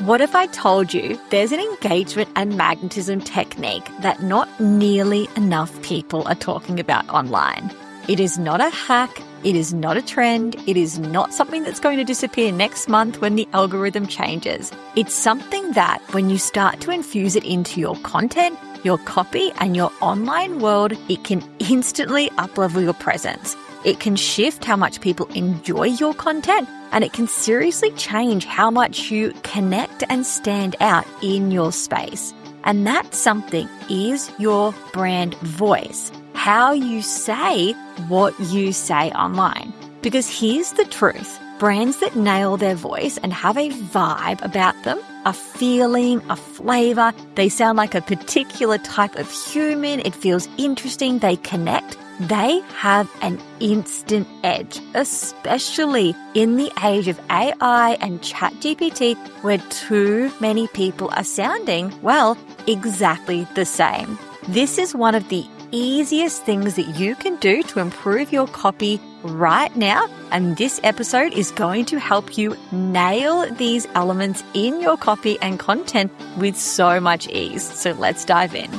What if I told you there's an engagement and magnetism technique that not nearly enough people are talking about online? It is not a hack. It is not a trend. It is not something that's going to disappear next month when the algorithm changes. It's something that when you start to infuse it into your content, your copy, and your online world, it can instantly uplevel your presence. It can shift how much people enjoy your content, and it can seriously change how much you connect and stand out in your space. And that something is your brand voice, how you say what you say online. Because here's the truth. Brands that nail their voice and have a vibe about them, a feeling, a flavor, they sound like a particular type of human, it feels interesting, they connect, they have an instant edge, especially in the age of AI and ChatGPT, where too many people are sounding, well, exactly the same. This is one of the easiest things that you can do to improve your copy right now, and this episode is going to help you nail these elements in your copy and content with so much ease. So let's dive in.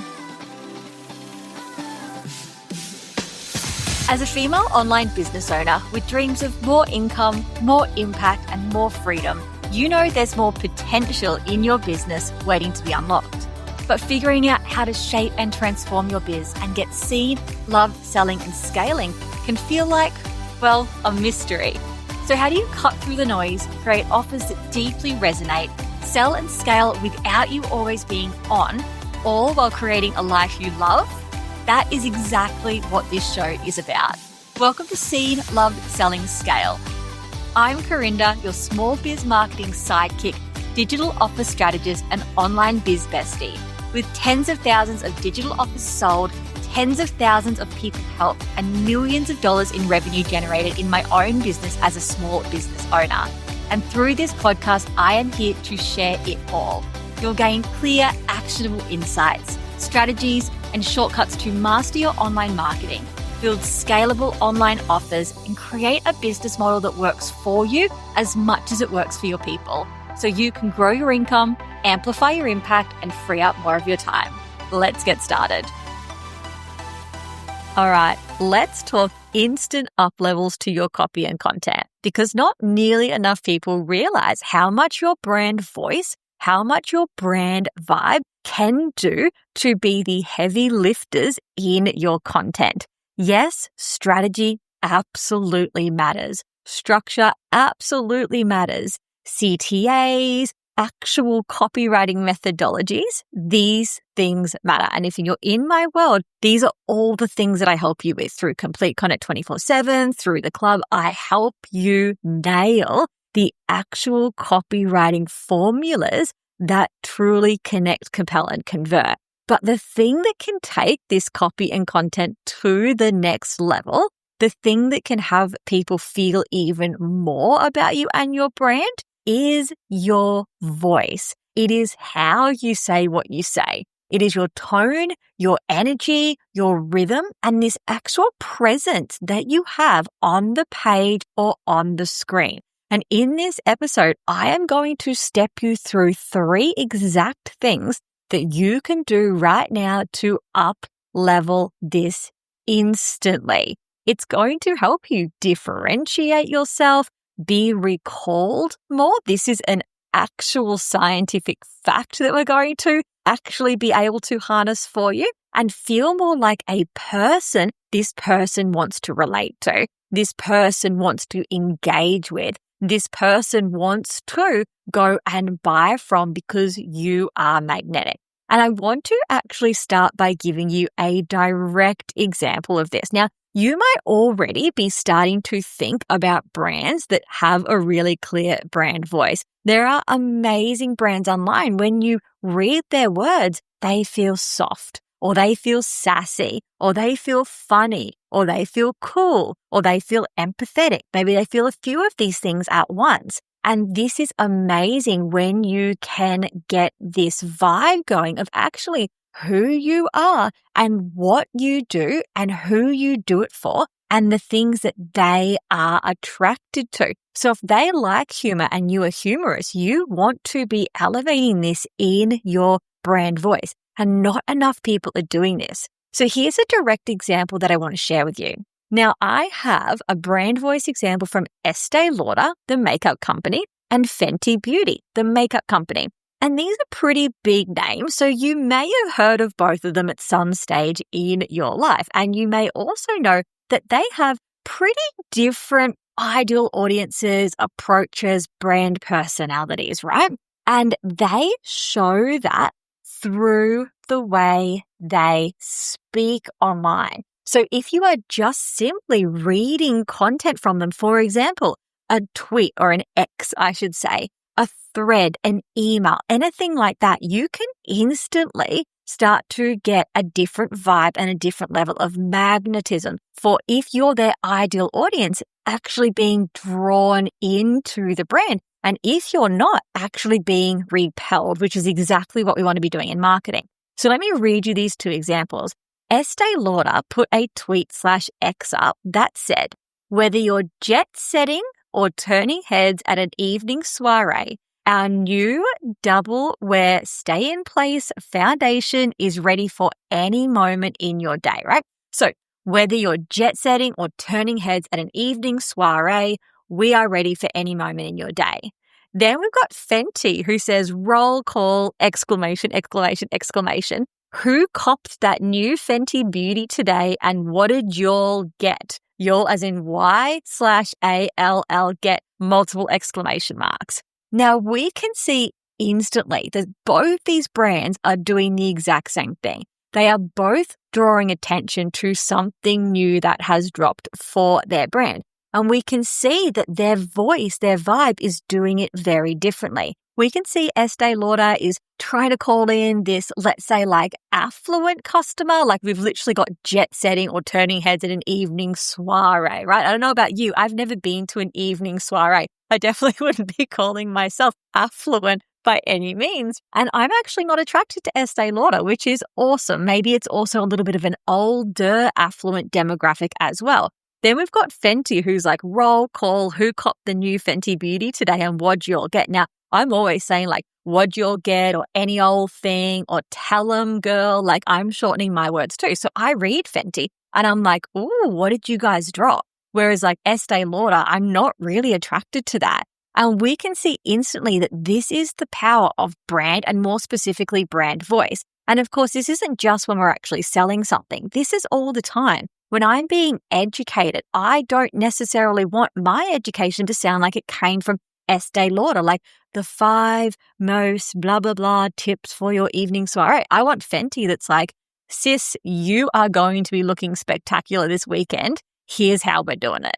As a female online business owner with dreams of more income, more impact, and more freedom, you know there's more potential in your business waiting to be unlocked. But figuring out how to shape and transform your biz and get seen, loved, selling, and scaling can feel like, well, a mystery. So how do you cut through the noise, create offers that deeply resonate, sell and scale without you always being on, all while creating a life you love? That is exactly what this show is about. Welcome to Seen, Loved, Selling, Scale. I'm Corinda, your small biz marketing sidekick, digital offer strategist, and online biz bestie. With tens of thousands of digital offers sold, tens of thousands of people helped, and millions of dollars in revenue generated in my own business as a small business owner. And through this podcast, I am here to share it all. You'll gain clear, actionable insights, strategies, and shortcuts to master your online marketing, build scalable online offers, and create a business model that works for you as much as it works for your people, so you can grow your income, amplify your impact, and free up more of your time. Let's get started. All right, let's talk instant up levels to your copy and content, because not nearly enough people realize how much your brand voice, how much your brand vibe can do to be the heavy lifters in your content. Yes, strategy absolutely matters. Structure absolutely matters. CTAs, actual copywriting methodologies, these things matter. And if you're in my world, these are all the things that I help you with through Complete Content 24/7, through the club. I help you nail the actual copywriting formulas that truly connect, compel, and convert. But the thing that can take this copy and content to the next level, the thing that can have people feel even more about you and your brand, is your voice. It is how you say what you say. It is your tone, your energy, your rhythm, and this actual presence that you have on the page or on the screen. And in this episode, I am going to step you through 3 exact things that you can do right now to up level this instantly. It's going to help you differentiate yourself, be recalled more. This is an actual scientific fact that we're going to actually be able to harness for you, and feel more like a person this person wants to relate to, this person wants to engage with, this person wants to go and buy from, because you are magnetic. And I want to actually start by giving you a direct example of this. Now, you might already be starting to think about brands that have a really clear brand voice. There are amazing brands online. When you read their words, they feel soft, or they feel sassy, or they feel funny, or they feel cool, or they feel empathetic. Maybe they feel a few of these things at once. And this is amazing when you can get this vibe going of actually who you are and what you do and who you do it for and the things that they are attracted to. So if they like humor and you are humorous, you want to be elevating this in your brand voice. And not enough people are doing this. So here's a direct example that I want to share with you. Now, I have a brand voice example from Estee Lauder, the makeup company, and Fenty Beauty, the makeup company. And these are pretty big names, so you may have heard of both of them at some stage in your life. And you may also know that they have pretty different ideal audiences, approaches, brand personalities, right? And they show that through the way they speak online. So if you are just simply reading content from them, for example, a tweet or an X, I should say, a thread, an email, anything like that, you can instantly start to get a different vibe and a different level of magnetism for if you're their ideal audience actually being drawn into the brand. And if you're not, actually being repelled, which is exactly what we want to be doing in marketing. So let me read you these two examples. Estee Lauder put a tweet/X up that said, whether you're jet setting or turning heads at an evening soiree, our new double wear stay in place foundation is ready for any moment in your day, right? So whether you're jet setting or turning heads at an evening soiree, we are ready for any moment in your day. Then we've got Fenty who says, roll call, exclamation, exclamation, exclamation. Who copped that new Fenty Beauty today and what did y'all get? Y'all as in Y/ALL get multiple exclamation marks. Now we can see instantly that both these brands are doing the exact same thing. They are both drawing attention to something new that has dropped for their brand. And we can see that their voice, their vibe is doing it very differently. We can see Estee Lauder is trying to call in this, let's say, like affluent customer, like we've literally got jet setting or turning heads at an evening soiree, right? I don't know about you. I've never been to an evening soiree. I definitely wouldn't be calling myself affluent by any means. And I'm actually not attracted to Estee Lauder, which is awesome. Maybe it's also a little bit of an older affluent demographic as well. Then we've got Fenty who's like, roll call, who copped the new Fenty Beauty today and what'd y'all get? Now, I'm always saying like, what'd y'all get or any old thing or tell them girl, like I'm shortening my words too. So I read Fenty and I'm like, ooh, what did you guys drop? Whereas like Estee Lauder, I'm not really attracted to that. And we can see instantly that this is the power of brand and more specifically brand voice. And of course, this isn't just when we're actually selling something. This is all the time. When I'm being educated, I don't necessarily want my education to sound like it came from Estee Lauder, like the 5 most blah, blah, blah tips for your evening soiree. I want Fenty that's like, sis, you are going to be looking spectacular this weekend. Here's how we're doing it.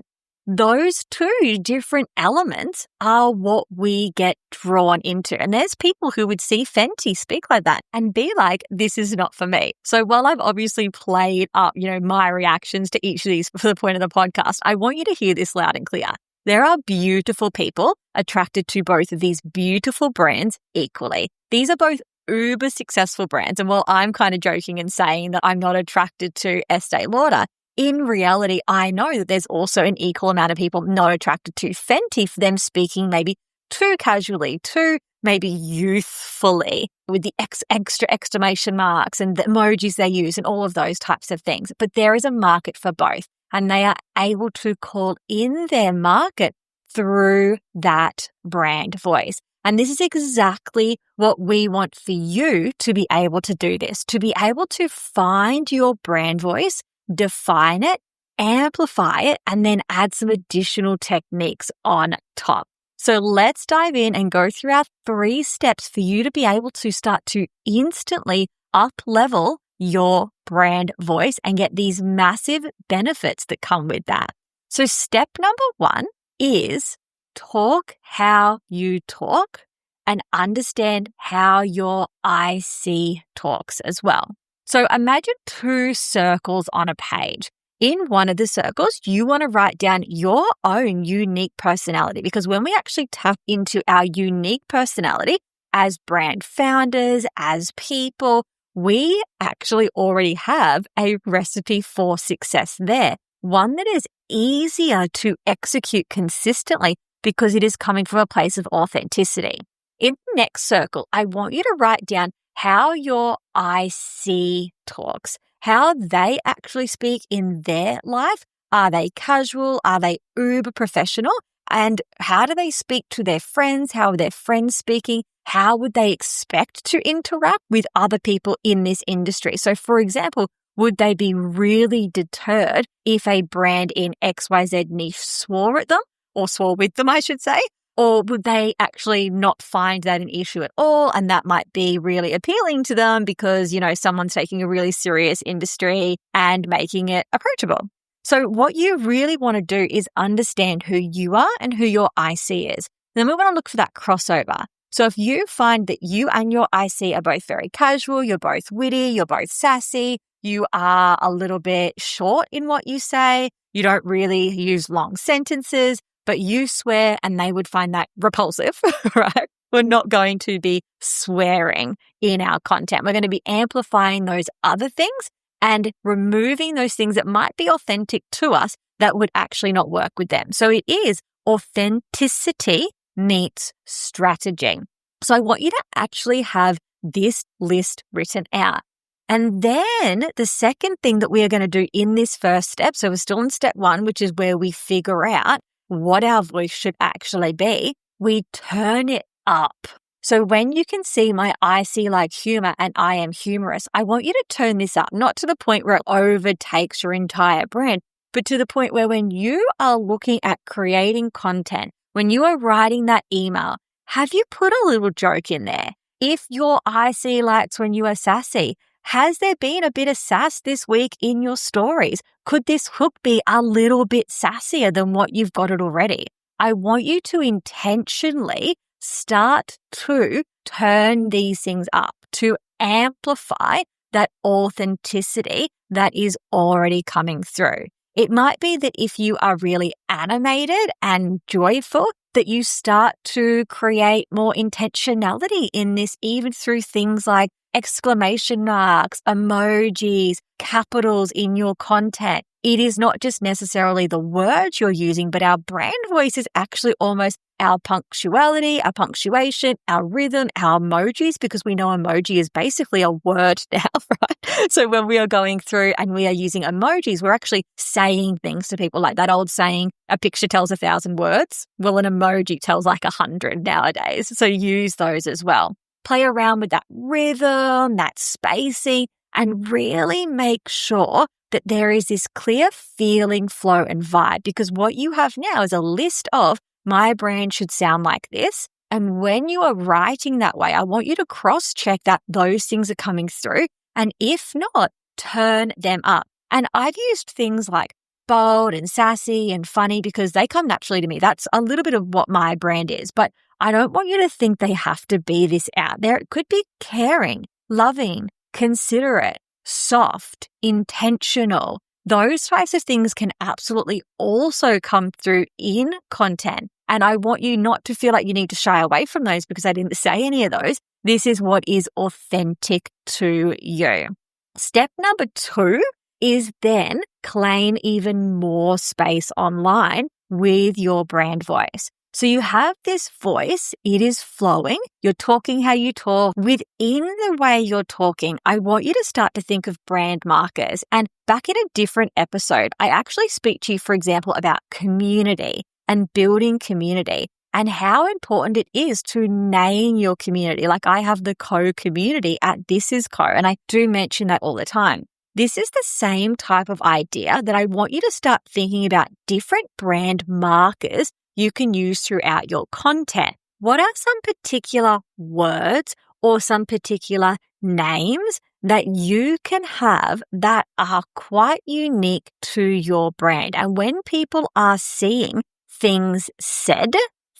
Those two different elements are what we get drawn into. And there's people who would see Fenty speak like that and be like, this is not for me. So while I've obviously played up, my reactions to each of these for the point of the podcast, I want you to hear this loud and clear. There are beautiful people attracted to both of these beautiful brands equally. These are both uber successful brands. And while I'm kind of joking and saying that I'm not attracted to Estee Lauder, in reality, I know that there's also an equal amount of people not attracted to Fenty for them speaking maybe too casually, too maybe youthfully with the extra exclamation marks and the emojis they use and all of those types of things. But there is a market for both and they are able to call in their market through that brand voice. And this is exactly what we want for you to be able to do this, to be able to find your brand voice, define it, amplify it, and then add some additional techniques on top. So let's dive in and go through our 3 steps for you to be able to start to instantly up-level your brand voice and get these massive benefits that come with that. So step number 1 is talk how you talk and understand how your IC talks as well. So imagine 2 circles on a page. In one of the circles, you want to write down your own unique personality because when we actually tap into our unique personality as brand founders, as people, we actually already have a recipe for success there. One that is easier to execute consistently because it is coming from a place of authenticity. In the next circle, I want you to write down how your IC talks, how they actually speak in their life. Are they casual? Are they uber professional? And how do they speak to their friends? How are their friends speaking? How would they expect to interact with other people in this industry? So, for example, would they be really deterred if a brand in XYZ niche swore at them, or swore with them, I should say? Or would they actually not find that an issue at all? And that might be really appealing to them because, someone's taking a really serious industry and making it approachable. So what you really want to do is understand who you are and who your IC is. Then we want to look for that crossover. So if you find that you and your IC are both very casual, you're both witty, you're both sassy, you are a little bit short in what you say, you don't really use long sentences, but you swear and they would find that repulsive, right? We're not going to be swearing in our content. We're going to be amplifying those other things and removing those things that might be authentic to us that would actually not work with them. So it is authenticity meets strategy. So I want you to actually have this list written out. And then the second thing that we are going to do in this first step, so we're still in step 1, which is where we figure out what our voice should actually be, we turn it up. So when you can see my IC like humor and I am humorous, I want you to turn this up, not to the point where it overtakes your entire brand, but to the point where when you are looking at creating content, when you are writing that email, have you put a little joke in there? If your IC likes when you are sassy, has there been a bit of sass this week in your stories? Could this hook be a little bit sassier than what you've got it already? I want you to intentionally start to turn these things up, to amplify that authenticity that is already coming through. It might be that if you are really animated and joyful, that you start to create more intentionality in this, even through things like exclamation marks, emojis, capitals in your content. It is not just necessarily the words you're using, but our brand voice is actually almost our punctuality, our punctuation, our rhythm, our emojis, because we know emoji is basically a word now, right? So when we are going through and we are using emojis, we're actually saying things to people, like that old saying, a picture tells 1,000 words. Well, an emoji tells like 100 nowadays. So use those as well. Play around with that rhythm, that spacing, and really make sure that there is this clear feeling, flow, and vibe, because what you have now is a list of my brand should sound like this. And when you are writing that way, I want you to cross-check that those things are coming through. And if not, turn them up. And I've used things like bold and sassy and funny because they come naturally to me. That's a little bit of what my brand is. But I don't want you to think they have to be this out there. It could be caring, loving, considerate, soft, intentional. Those types of things can absolutely also come through in content. And I want you not to feel like you need to shy away from those because I didn't say any of those. This is what is authentic to you. Step number 2 is then claim even more space online with your brand voice. So you have this voice, it is flowing, you're talking how you talk. Within the way you're talking, I want you to start to think of brand markers. And back in a different episode, I actually speak to you, for example, about community and building community and how important it is to name your community. Like I have the co-community at This Is Co, and I do mention that all the time. This is the same type of idea that I want you to start thinking about different brand markers you can use throughout your content. What are some particular words or some particular names that you can have that are quite unique to your brand? And when people are seeing things said,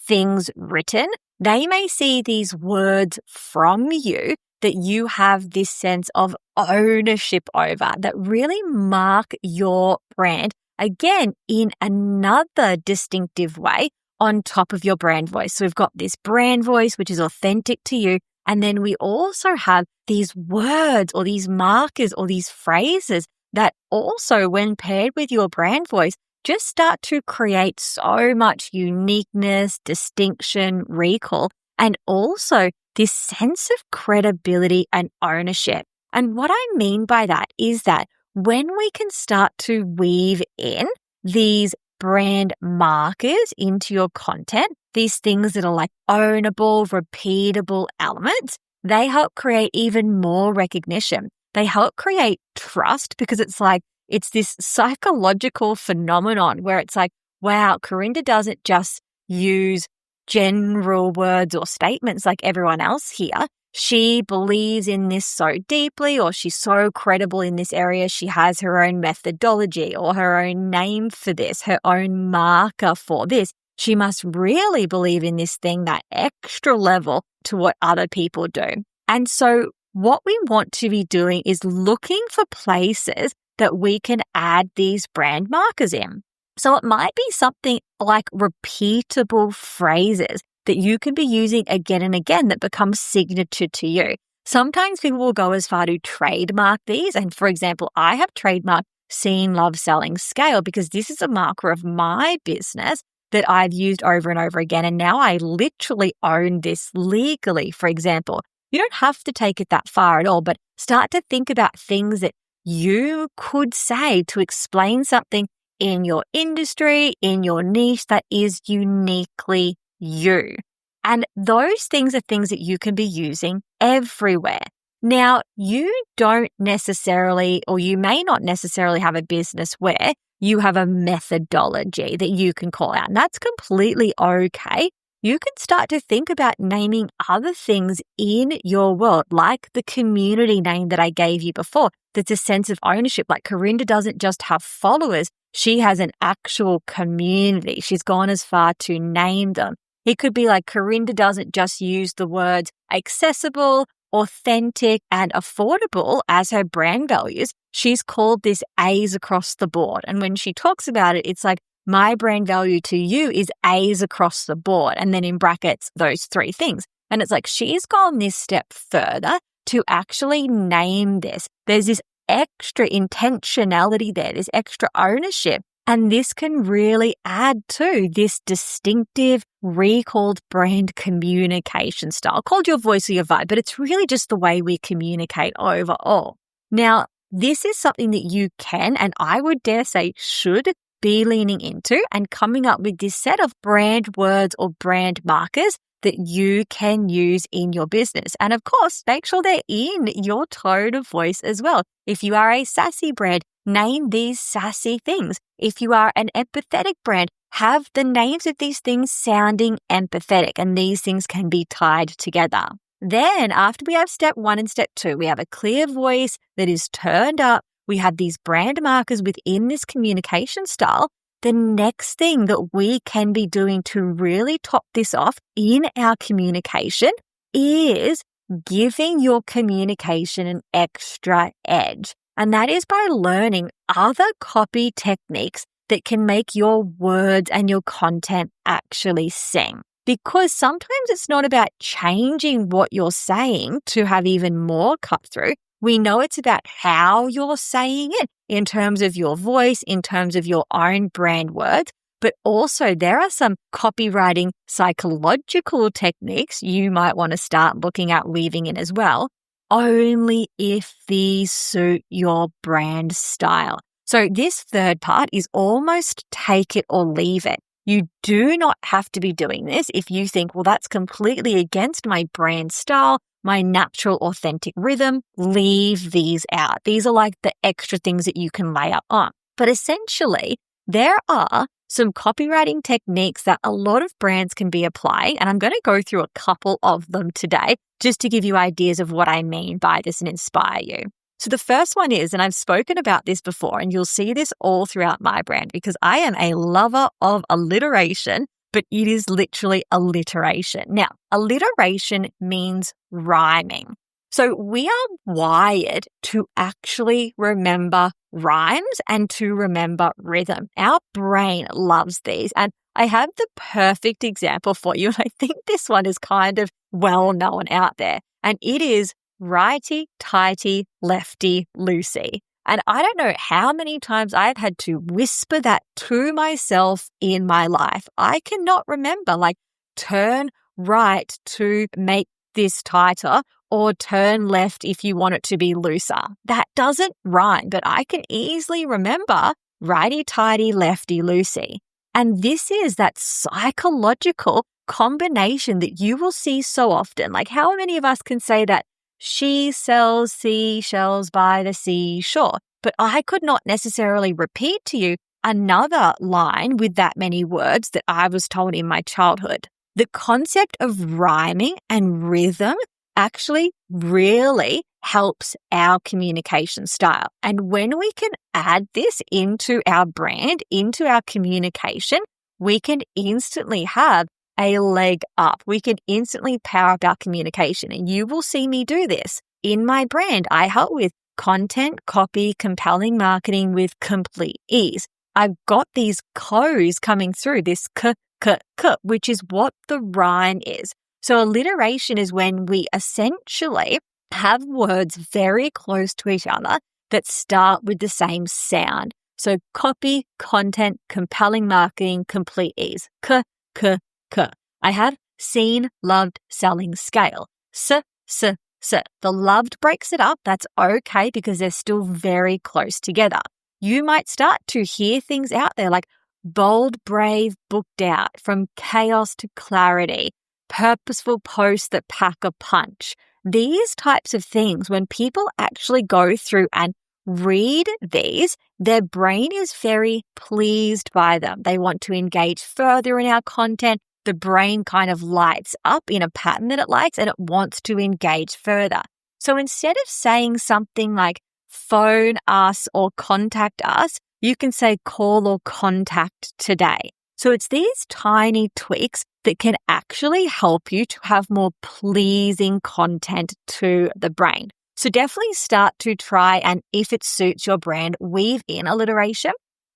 things written, they may see these words from you that you have this sense of ownership over that really mark your brand, again, in another distinctive way on top of your brand voice. So we've got this brand voice, which is authentic to you. And then we also have these words or these markers or these phrases that also, when paired with your brand voice, just start to create so much uniqueness, distinction, recall, and also this sense of credibility and ownership. And what I mean by that is that when we can start to weave in these brand markers into your content, these things that are like ownable, repeatable elements, they help create even more recognition. They help create trust because it's this psychological phenomenon where it's like, wow, Corinda doesn't just use general words or statements like everyone else here. She believes in this so deeply, or she's so credible in this area. She has her own methodology or her own name for this, her own marker for this. She must really believe in this thing, that extra level to what other people do. And so what we want to be doing is looking for places that we can add these brand markers in. So it might be something like repeatable phrases that you can be using again and again that become signature to you. Sometimes people will go as far to trademark these. And for example, I have trademarked Seen, Love, Selling, Scale because this is a marker of my business that I've used over and over again. And now I literally own this legally. For example, you don't have to take it that far at all, but start to think about things that you could say to explain something in your industry, in your niche that is uniquely you. And those things are things that you can be using everywhere. Now, you don't necessarily, or you may not necessarily have a business where you have a methodology that you can call out. And that's completely okay. You can start to think about naming other things in your world, like the community name that I gave you before. That's a sense of ownership. Like Corinda doesn't just have followers. She has an actual community. She's gone as far to name them. It could be like Corinda doesn't just use the words accessible, authentic, and affordable as her brand values. She's called this A's across the board. And when she talks about it, it's like, my brand value to you is A's across the board. And then in brackets, those three things. And it's like, she's gone this step further to actually name this. There's this extra intentionality there, this extra ownership. And this can really add to this distinctive, recalled brand communication style called your voice or your vibe, but it's really just the way we communicate overall. Now, this is something that you can, and I would dare say should, be leaning into and coming up with this set of brand words or brand markers that you can use in your business. And of course, make sure they're in your tone of voice as well. If you are a sassy brand, name these sassy things. If you are an empathetic brand, have the names of these things sounding empathetic, and these things can be tied together. Then after we have step 1 and step 2, we have a clear voice that is turned up. We have these brand markers within this communication style. The next thing that we can be doing to really top this off in our communication is giving your communication an extra edge. And that is by learning other copy techniques that can make your words and your content actually sing. Because sometimes it's not about changing what you're saying to have even more cut through. We know it's about how you're saying it in terms of your voice, in terms of your own brand words, but also there are some copywriting psychological techniques you might want to start looking at weaving in as well, only if these suit your brand style. So this third part is almost take it or leave it. You do not have to be doing this if you think, well, that's completely against my brand style, my natural, authentic rhythm. Leave these out. These are like the extra things that you can lay up on. But essentially, there are some copywriting techniques that a lot of brands can be applying, and I'm going to go through a couple of them today just to give you ideas of what I mean by this and inspire you. So the first one is, and I've spoken about this before, and you'll see this all throughout my brand because I am a lover of alliteration, but it is literally alliteration. Now, alliteration means rhyming. So we are wired to actually remember rhymes and to remember rhythm. Our brain loves these. And I have the perfect example for you. And I think this one is kind of well known out there. And it is righty, tighty, lefty, loosey. And I don't know how many times I've had to whisper that to myself in my life. I cannot remember, like, turn right to make this tighter or turn left if you want it to be looser. That doesn't rhyme, but I can easily remember righty-tighty, lefty-loosey. And this is that psychological combination that you will see so often. Like, how many of us can say that she sells seashells by the seashore? But I could not necessarily repeat to you another line with that many words that I was told in my childhood. The concept of rhyming and rhythm actually really helps our communication style. And when we can add this into our brand, into our communication, we can instantly have a leg up. We can instantly power up our communication. And you will see me do this. In my brand, I help with content, copy, compelling marketing with complete ease. I've got these K's coming through, this k, which is what the rhyme is. So alliteration is when we essentially have words very close to each other that start with the same sound. So copy, content, compelling marketing, complete ease. K. I have seen, loved, selling, scale. S. The loved breaks it up. That's okay because they're still very close together. You might start to hear things out there like bold, brave, booked out, from chaos to clarity, purposeful posts that pack a punch. These types of things, when people actually go through and read these, their brain is very pleased by them. They want to engage further in our content. The brain kind of lights up in a pattern that it likes and it wants to engage further. So instead of saying something like phone us or contact us, you can say call or contact today. So it's these tiny tweaks that can actually help you to have more pleasing content to the brain. So definitely start to try, and if it suits your brand, weave in alliteration.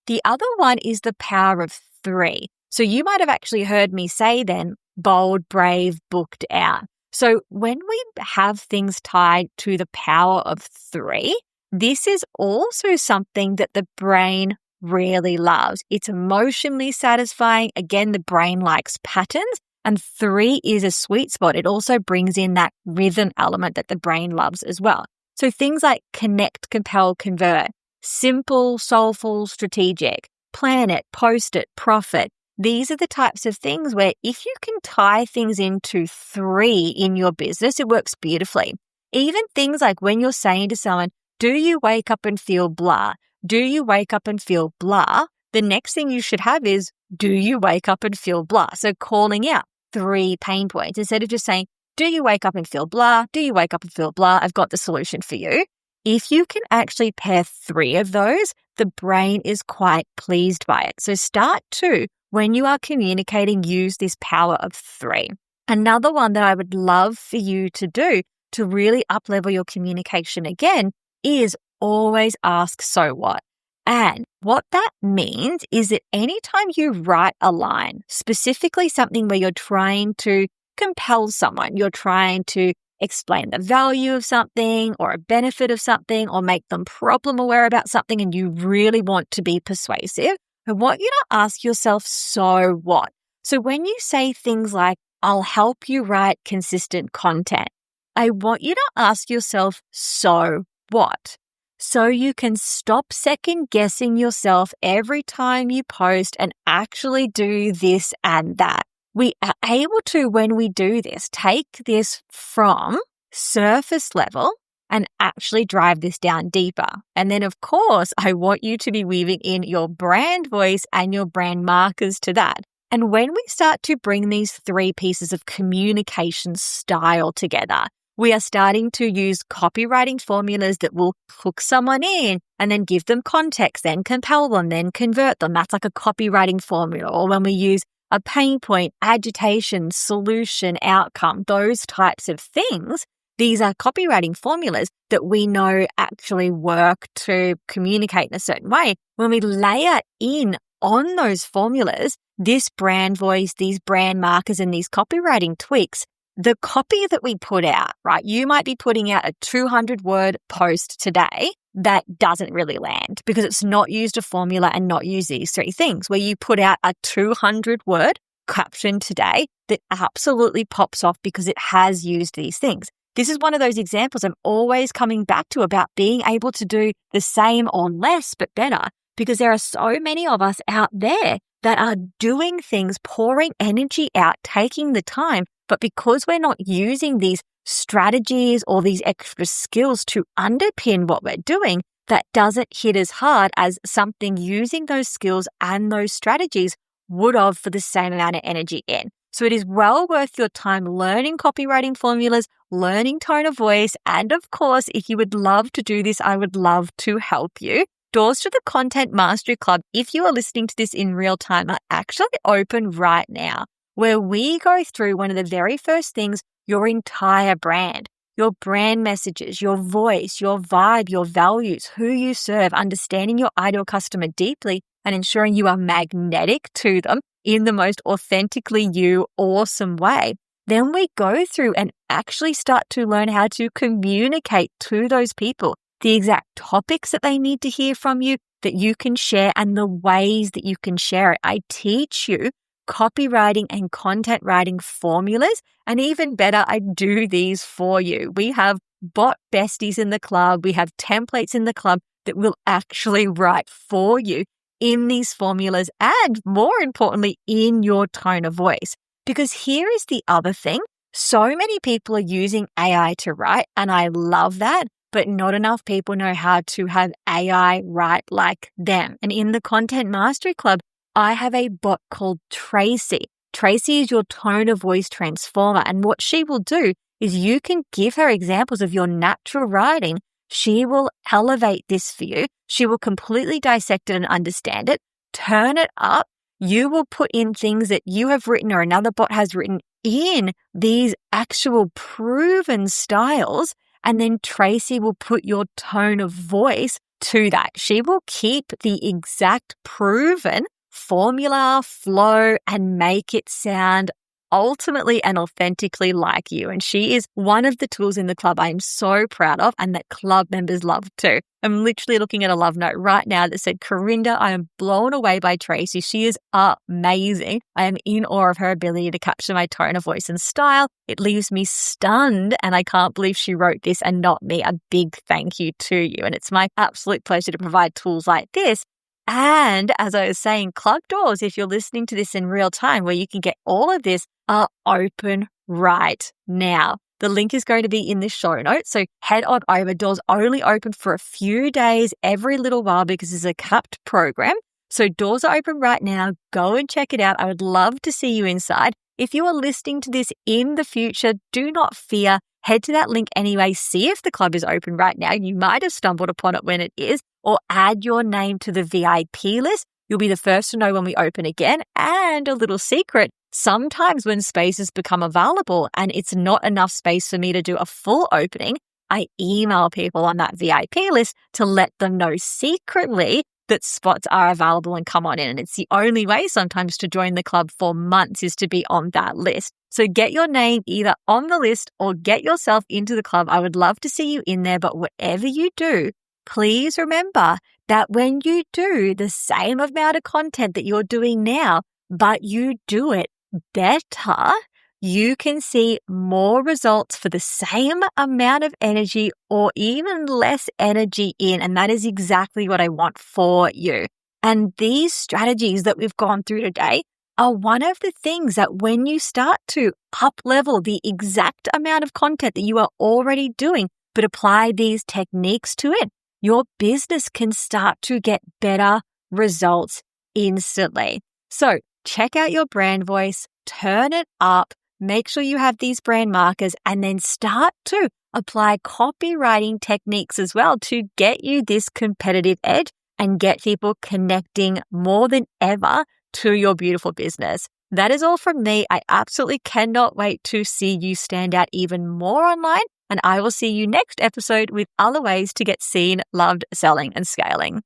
The other one is the power of 3. So you might have actually heard me say then, bold, brave, booked out. So when we have things tied to the power of 3, this is also something that the brain really loves. It's emotionally satisfying. Again, the brain likes patterns, and 3 is a sweet spot. It also brings in that rhythm element that the brain loves as well. So things like connect, compel, convert, simple, soulful, strategic, plan it, post it, profit. These are the types of things where if you can tie things into 3 in your business, it works beautifully. Even things like when you're saying to someone, do you wake up and feel blah? Do you wake up and feel blah? The next thing you should have is, do you wake up and feel blah? So calling out 3 pain points instead of just saying, do you wake up and feel blah? Do you wake up and feel blah? I've got the solution for you. If you can actually pair 3 of those, the brain is quite pleased by it. So start to, when you are communicating, use this power of 3. Another one that I would love for you to do to really up-level your communication again is always ask, so what? And what that means is that anytime you write a line, specifically something where you're trying to compel someone, you're trying to explain the value of something or a benefit of something or make them problem aware about something, and you really want to be persuasive, I want you to ask yourself, so what? So when you say things like, I'll help you write consistent content, I want you to ask yourself, so what? So you can stop second guessing yourself every time you post and actually do this and that. We are able to, when we do this, take this from surface level and actually drive this down deeper. And then, of course, I want you to be weaving in your brand voice and your brand markers to that. And when we start to bring these 3 pieces of communication style together, we are starting to use copywriting formulas that will hook someone in and then give them context, then compel them, then convert them. That's like a copywriting formula. Or when we use a pain point, agitation, solution, outcome, those types of things, these are copywriting formulas that we know actually work to communicate in a certain way. When we layer in on those formulas, this brand voice, these brand markers, and these copywriting tweaks, the copy that we put out, right? You might be putting out a 200-word post today that doesn't really land because it's not used a formula and not used these three things, where you put out a 200-word caption today that absolutely pops off because it has used these things. This is one of those examples I'm always coming back to about being able to do the same or less, but better, because there are so many of us out there that are doing things, pouring energy out, taking the time, but because we're not using these strategies or these extra skills to underpin what we're doing, that doesn't hit as hard as something using those skills and those strategies would have for the same amount of energy in. So it is well worth your time learning copywriting formulas, learning tone of voice, and of course, if you would love to do this, I would love to help you. Doors to the Content Mastery Club, if you are listening to this in real time, are actually open right now, where we go through one of the very first things, your entire brand, your brand messages, your voice, your vibe, your values, who you serve, understanding your ideal customer deeply and ensuring you are magnetic to them in the most authentically you, awesome way. Then we go through and actually start to learn how to communicate to those people the exact topics that they need to hear from you that you can share and the ways that you can share it. I teach you copywriting and content writing formulas, and even better, I do these for you. We have bot besties in the club. We have templates in the club that will actually write for you in these formulas and, more importantly, in your tone of voice. Because here is the other thing. So many people are using AI to write, and I love that, but not enough people know how to have AI write like them. And in the Content Mastery Club, I have a bot called Tracy. Tracy is your tone of voice transformer. And what she will do is you can give her examples of your natural writing. She will elevate this for you. She will completely dissect it and understand it, turn it up. You will put in things that you have written or another bot has written in these actual proven styles. And then Tracy will put your tone of voice to that. She will keep the exact proven formula, flow, and make it sound ultimately and authentically like you. And she is one of the tools in the club I am so proud of and that club members love too. I'm literally looking at a love note right now that said, Corinda, I am blown away by Tracy. She is amazing. I am in awe of her ability to capture my tone of voice and style. It leaves me stunned and I can't believe she wrote this and not me. A big thank you to you. And it's my absolute pleasure to provide tools like this. And as I was saying, club doors, if you're listening to this in real time, where you can get all of this, are open right now. The link is going to be in the show notes. So head on over. Doors only open for a few days every little while because it's a capped program. So doors are open right now. Go and check it out. I would love to see you inside. If you are listening to this in the future, do not fear. Head to that link anyway. See if the club is open right now. You might have stumbled upon it when it is, or add your name to the VIP list. You'll be the first to know when we open again. And a little secret, sometimes when spaces become available and it's not enough space for me to do a full opening, I email people on that VIP list to let them know secretly that spots are available and come on in. And it's the only way sometimes to join the club for months is to be on that list. So get your name either on the list or get yourself into the club. I would love to see you in there, but whatever you do, please remember that when you do the same amount of content that you're doing now, but you do it better, you can see more results for the same amount of energy or even less energy in. And that is exactly what I want for you. And these strategies that we've gone through today are one of the things that when you start to up-level the exact amount of content that you are already doing, but apply these techniques to it, your business can start to get better results instantly. So check out your brand voice, turn it up, make sure you have these brand markers, and then start to apply copywriting techniques as well to get you this competitive edge and get people connecting more than ever to your beautiful business. That is all from me. I absolutely cannot wait to see you stand out even more online. And I will see you next episode with other ways to get seen, loved, selling, and scaling.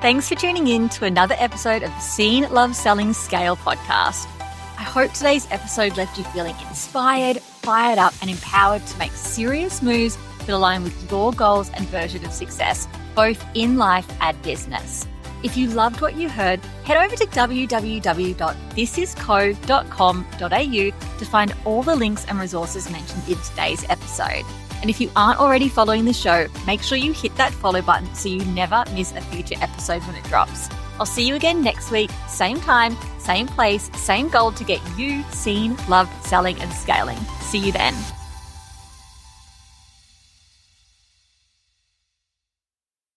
Thanks for tuning in to another episode of the Seen, Love, Selling, Scale podcast. I hope today's episode left you feeling inspired, fired up, and empowered to make serious moves that align with your goals and version of success, both in life and business. If you loved what you heard, head over to www.thisisco.com.au to find all the links and resources mentioned in today's episode. And if you aren't already following the show, make sure you hit that follow button so you never miss a future episode when it drops. I'll see you again next week, same time, same place, same goal to get you seen, loved, selling, and scaling. See you then.